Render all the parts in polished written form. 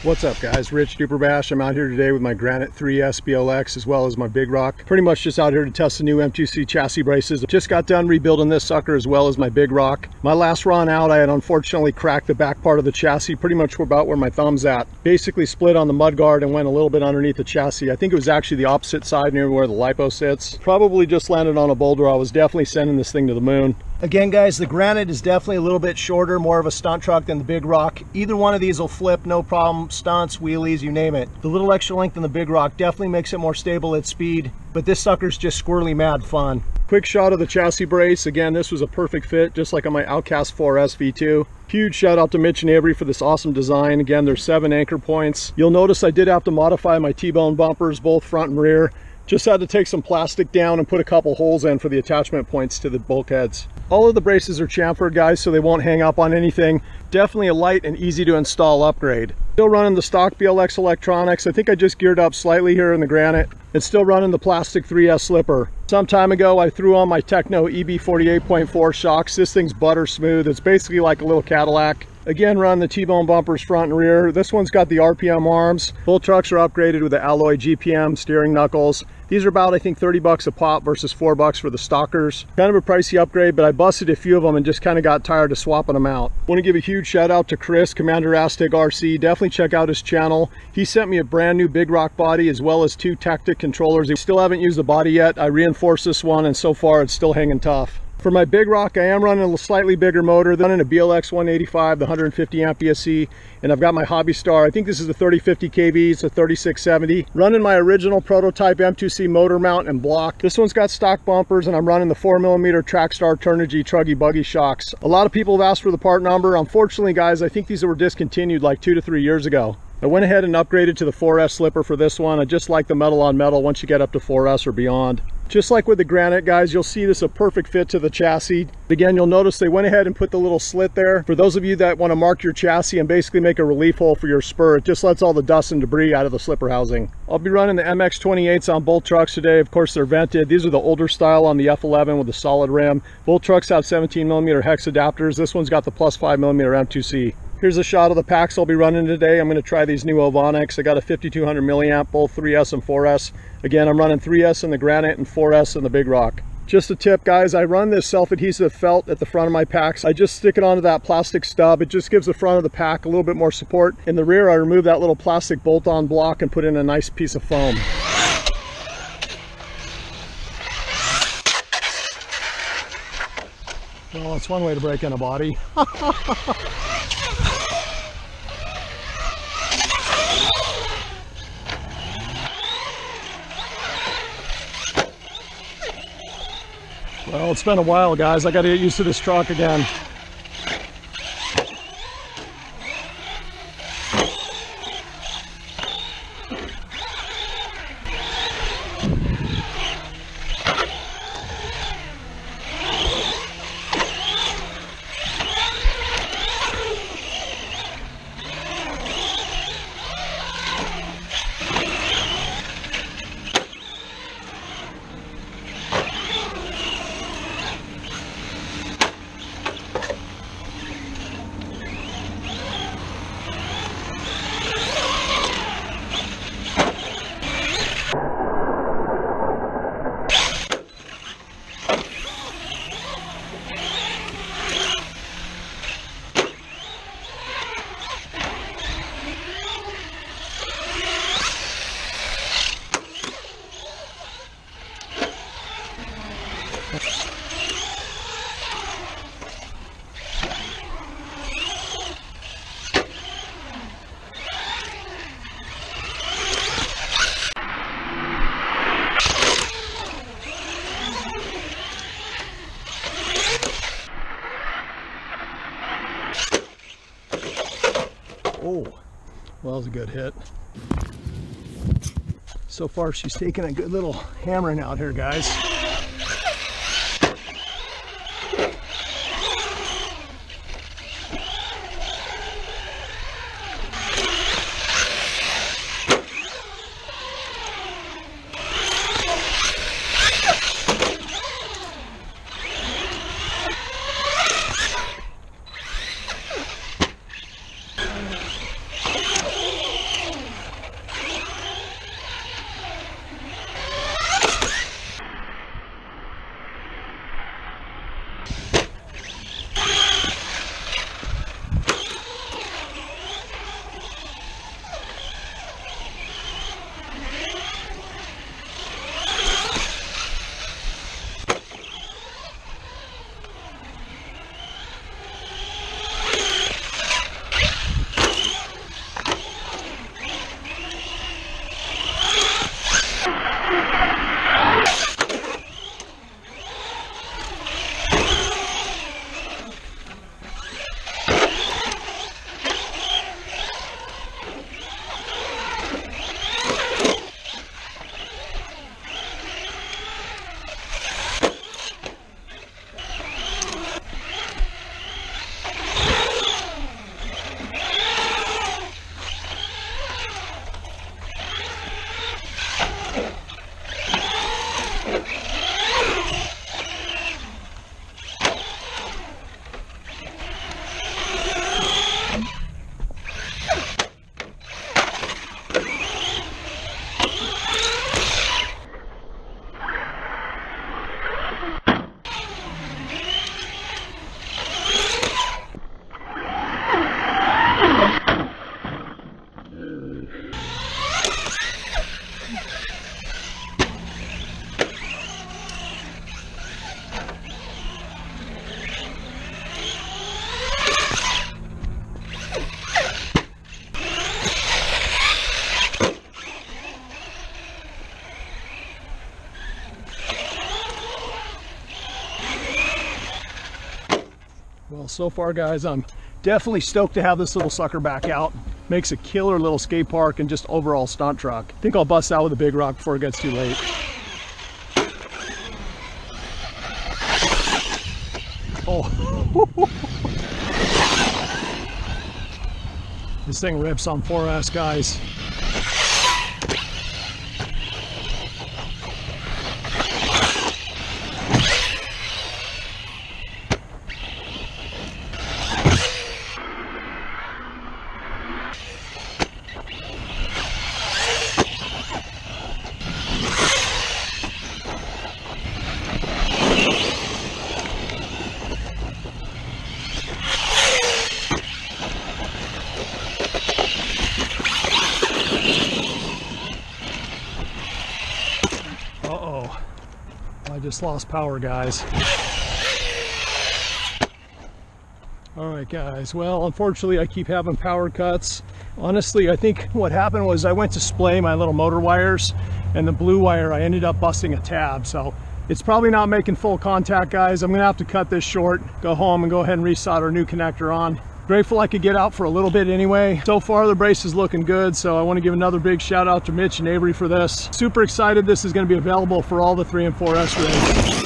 What's up guys, Rich Duperbash. I'm out here today with my GRANITE 3S BLX as well as my Big Rock. Pretty much just out here to test the new M2C chassis braces. Just got done rebuilding this sucker as well as my Big Rock. My last run out I had unfortunately cracked the back part of the chassis, pretty much about where my thumb's at. Basically split on the mudguard and went a little bit underneath the chassis. I think it was actually the opposite side near where the lipo sits. Probably just landed on a boulder. I was definitely sending this thing to the moon. Again guys, the GRANITE is definitely a little bit shorter, more of a stunt truck than the Big Rock. Either one of these will flip, no problem, stunts, wheelies, you name it. The little extra length in the Big Rock definitely makes it more stable at speed, but this sucker's just squirrely mad fun. Quick shot of the chassis brace. Again, this was a perfect fit, just like on my Outcast 4S V2. Huge shout out to Mitch and Avery for this awesome design. Again, there's 7 anchor points. You'll notice I did have to modify my T-bone bumpers, both front and rear. Just had to take some plastic down and put a couple holes in for the attachment points to the bulkheads. All of the braces are chamfered guys, so they won't hang up on anything. Definitely a light and easy to install upgrade. Still running the stock BLX electronics. I think I just geared up slightly here in the GRANITE. It's still running the plastic 3S slipper. Some time ago I threw on my Techno EB48.4 shocks. This thing's butter smooth. It's basically like a little Cadillac. Again, run the T-bone bumpers front and rear. This one's got the RPM arms. Both trucks are upgraded with the alloy GPM steering knuckles. These are about, I think, 30 bucks a pop versus $4 for the stockers. Kind of a pricey upgrade, but I busted a few of them and just kind of got tired of swapping them out. Want to give a huge shout out to Chris, Commander Aztec RC. Definitely check out his channel. He sent me a brand new Big Rock body as well as 2 Tactic controllers. I still haven't used the body yet. I reinforced this one and so far it's still hanging tough. For my Big Rock, I am running a slightly bigger motor. I'm running a BLX 185, the 150 amp ESC, and I've got my Hobby Star. I think this is the 3050 kV, it's a 3670. Running my original prototype M2C motor mount and block. This one's got stock bumpers, and I'm running the 4mm Trackstar Turnigy Truggy Buggy shocks. A lot of people have asked for the part number. Unfortunately, guys, I think these were discontinued like 2 to 3 years ago. I went ahead and upgraded to the 4S slipper for this one. I just like the metal on metal once you get up to 4S or beyond. Just like with the GRANITE, guys, you'll see this a perfect fit to the chassis. Again, you'll notice they went ahead and put the little slit there. For those of you that want to mark your chassis and basically make a relief hole for your spur, it just lets all the dust and debris out of the slipper housing. I'll be running the MX28s on both trucks today. Of course, they're vented. These are the older style on the F11 with the solid rim. Both trucks have 17mm hex adapters. This one's got the plus 5mm M2C. Here's a shot of the packs I'll be running today. I'm going to try these new Ovonics. I got a 5200 milliamp, both 3S and 4S. Again, I'm running 3S in the GRANITE and 4S in the Big Rock. Just a tip, guys, I run this self-adhesive felt at the front of my packs. I just stick it onto that plastic stub. It just gives the front of the pack a little bit more support. In the rear, I remove that little plastic bolt-on block and put in a nice piece of foam. Well, it's one way to break in a body. Well, it's been a while, guys. I got to get used to this truck again. Oh, well, that was a good hit. So far, she's taking a good little hammering out here, guys. Well, so far guys, I'm definitely stoked to have this little sucker back out. Makes a killer little skate park and just overall stunt truck. I think I'll bust out with a big rock before it gets too late. Oh. This thing rips on 4S, guys. Uh-oh, I just lost power, guys. All right, guys, well, unfortunately, I keep having power cuts. Honestly, I think what happened was I went to splay my little motor wires, and the blue wire, I ended up busting a tab, so it's probably not making full contact, guys. I'm gonna have to cut this short, go home, and go ahead and resolder a new connector on. Grateful I could get out for a little bit anyway. So far the brace is looking good, so I want to give another big shout out to Mitch and Avery for this. Super excited this is going to be available for all the 3 and 4S rigs.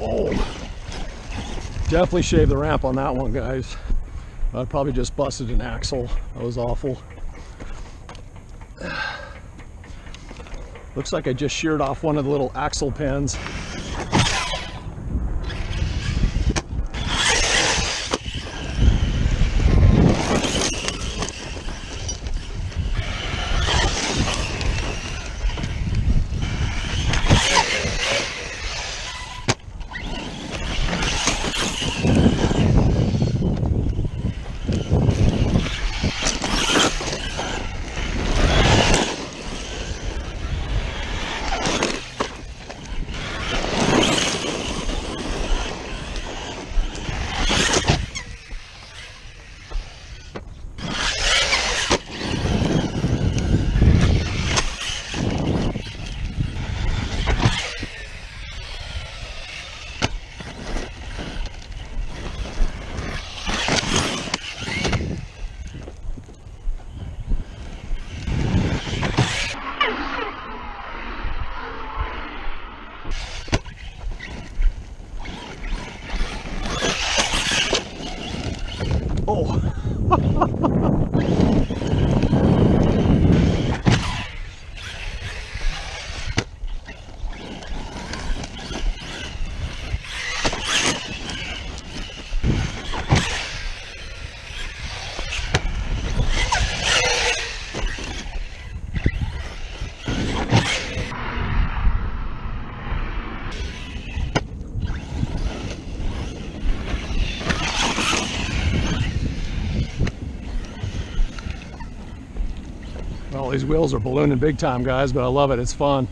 Oh, definitely shaved the ramp on that one, guys. I probably just busted an axle. That was awful. Looks like I just sheared off one of the little axle pins. Oh. Well, these wheels are ballooning big time, guys, but I love it. It's fun.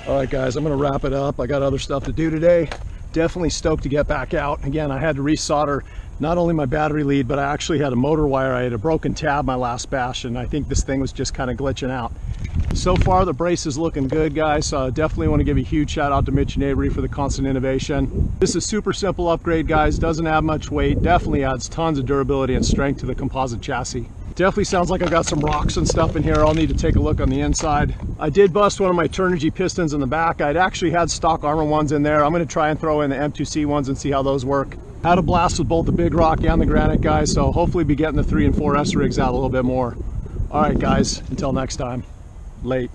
All right, guys, I'm going to wrap it up. I got other stuff to do today. Definitely stoked to get back out. Again, I had to resolder not only my battery lead, but I actually had a motor wire. I had a broken tab my last bash, and I think this thing was just kind of glitching out. So far, the brace is looking good, guys. So I definitely want to give a huge shout out to Mitch and Avery for the constant innovation. This is a super simple upgrade, guys. Doesn't add much weight. Definitely adds tons of durability and strength to the composite chassis. Definitely sounds like I got some rocks and stuff in here. I'll need to take a look on the inside. I did bust one of my Turnigy pistons in the back. I'd actually had stock ARRMA ones in there. I'm going to try and throw in the M2C ones and see how those work. Had a blast with both the Big Rock and the Granite, guys, so hopefully be getting the 3 and 4S rigs out a little bit more. All right, guys, until next time. Late.